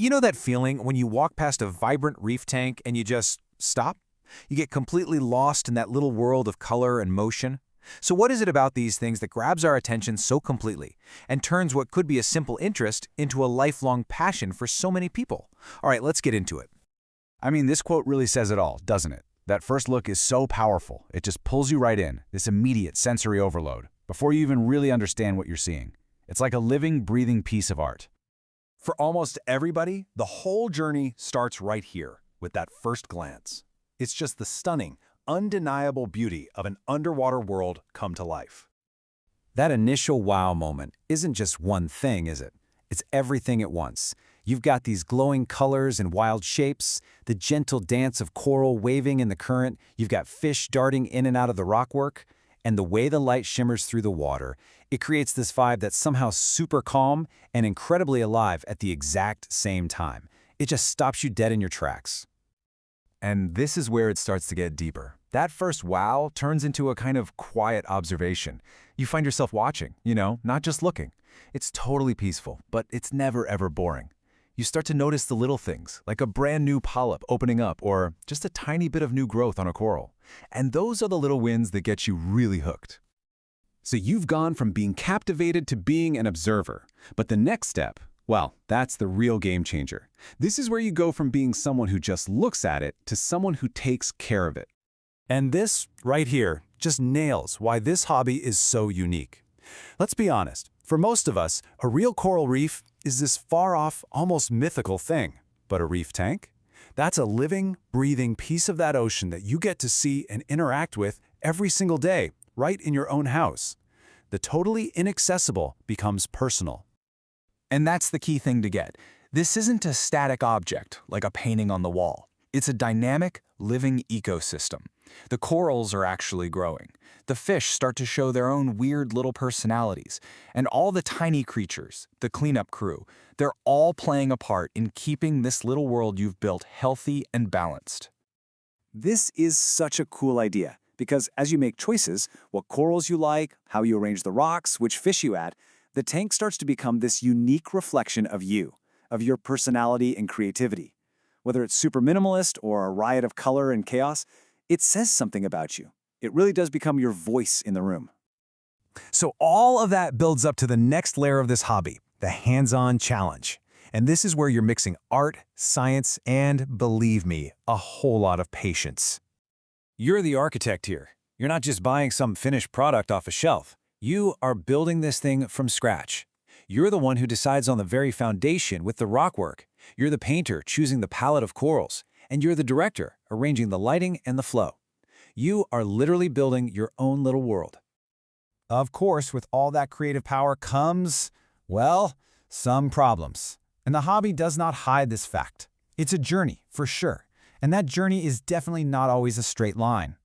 You know that feeling when you walk past a vibrant reef tank and you just stop? You get completely lost in that little world of color and motion. So what is it about these things that grabs our attention so completely and turns what could be a simple interest into a lifelong passion for so many people? All right, let's get into it. I mean, this quote really says it all, doesn't it? That first look is so powerful. It just pulls you right in, this immediate sensory overload, before you even really understand what you're seeing. It's like a living, breathing piece of art. For almost everybody, the whole journey starts right here, with that first glance. It's just the stunning, undeniable beauty of an underwater world come to life. That initial wow moment isn't just one thing, is it? It's everything at once. You've got these glowing colors and wild shapes, the gentle dance of coral waving in the current, you've got fish darting in and out of the rockwork, and the way the light shimmers through the water, it creates this vibe that's somehow super calm and incredibly alive at the exact same time. It just stops you dead in your tracks. And this is where it starts to get deeper. That first wow turns into a kind of quiet observation. You find yourself watching, not just looking. It's totally peaceful, but it's never ever boring. You start to notice the little things, like a brand new polyp opening up or just a tiny bit of new growth on a coral. And those are the little wins that get you really hooked. So you've gone from being captivated to being an observer. But the next step, well, that's the real game changer. This is where you go from being someone who just looks at it to someone who takes care of it. And this, right here, just nails why this hobby is so unique. Let's be honest, for most of us, a real coral reef is this far-off, almost mythical thing. But a reef tank? That's a living, breathing piece of that ocean that you get to see and interact with every single day, right in your own house. The totally inaccessible becomes personal. And that's the key thing to get. This isn't a static object, like a painting on the wall. It's a dynamic, living ecosystem. The corals are actually growing. The fish start to show their own weird little personalities. And all the tiny creatures, the cleanup crew, they're all playing a part in keeping this little world you've built healthy and balanced. This is such a cool idea, because as you make choices, what corals you like, how you arrange the rocks, which fish you add, the tank starts to become this unique reflection of you, of your personality and creativity. Whether it's super minimalist or a riot of color and chaos, it says something about you. It really does become your voice in the room. So all of that builds up to the next layer of this hobby, the hands-on challenge. And this is where you're mixing art, science, and, believe me, a whole lot of patience. You're the architect here. You're not just buying some finished product off a shelf. You are building this thing from scratch. You're the one who decides on the very foundation with the rockwork. You're the painter choosing the palette of corals. And you're the director arranging the lighting and the flow. You are literally building your own little world. Of course, with all that creative power comes, well, some problems. And the hobby does not hide this fact. It's a journey, for sure. And that journey is definitely not always a straight line.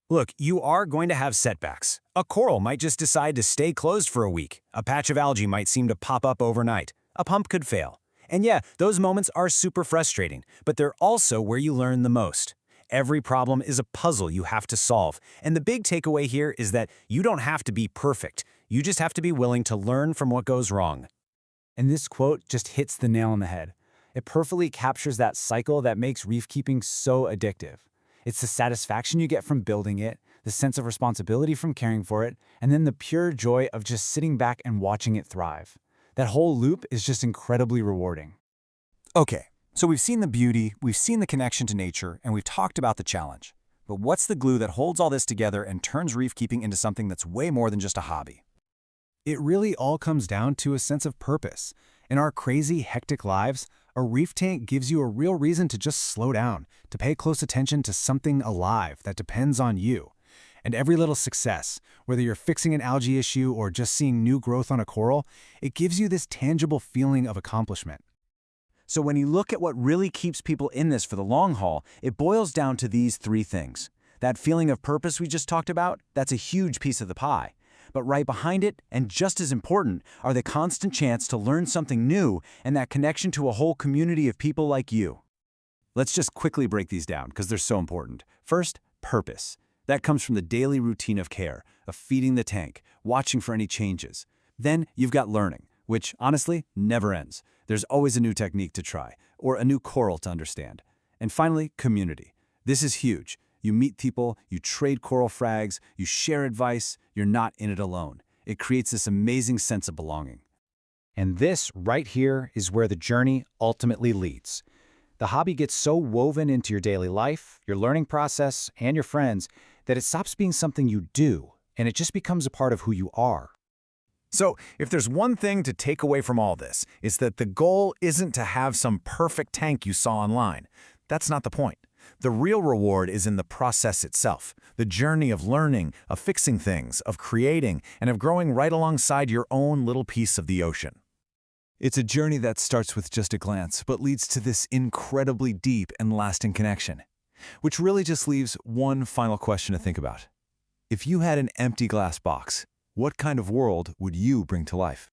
Look, you are going to have setbacks. A coral might just decide to stay closed for a week. A patch of algae might seem to pop up overnight. A pump could fail. And yeah, those moments are super frustrating, but they're also where you learn the most. Every problem is a puzzle you have to solve. And the big takeaway here is that you don't have to be perfect. You just have to be willing to learn from what goes wrong. And this quote just hits the nail on the head. It perfectly captures that cycle that makes reef keeping so addictive. It's the satisfaction you get from building it, the sense of responsibility from caring for it, and then the pure joy of just sitting back and watching it thrive. That whole loop is just incredibly rewarding. Okay, so we've seen the beauty, we've seen the connection to nature, and we've talked about the challenge. But what's the glue that holds all this together and turns reef keeping into something that's way more than just a hobby? It really all comes down to a sense of purpose. In our crazy, hectic lives, a reef tank gives you a real reason to just slow down, to pay close attention to something alive that depends on you. And every little success, whether you're fixing an algae issue or just seeing new growth on a coral, it gives you this tangible feeling of accomplishment. So when you look at what really keeps people in this for the long haul, it boils down to these three things. That feeling of purpose we just talked about, that's a huge piece of the pie. But right behind it, and just as important, are the constant chance to learn something new and that connection to a whole community of people like you. Let's just quickly break these down because they're so important. First, purpose. That comes from the daily routine of care, of feeding the tank, watching for any changes. Then you've got learning, which honestly never ends. There's always a new technique to try, or a new coral to understand. And finally, community. This is huge. You meet people, you trade coral frags, you share advice, you're not in it alone. It creates this amazing sense of belonging. And this right here is where the journey ultimately leads. The hobby gets so woven into your daily life, your learning process, and your friends that it stops being something you do, and it just becomes a part of who you are. So, if there's one thing to take away from all this, it's that the goal isn't to have some perfect tank you saw online. That's not the point. The real reward is in the process itself, the journey of learning, of fixing things, of creating, and of growing right alongside your own little piece of the ocean. It's a journey that starts with just a glance, but leads to this incredibly deep and lasting connection. Which really just leaves one final question to think about. If you had an empty glass box, what kind of world would you bring to life?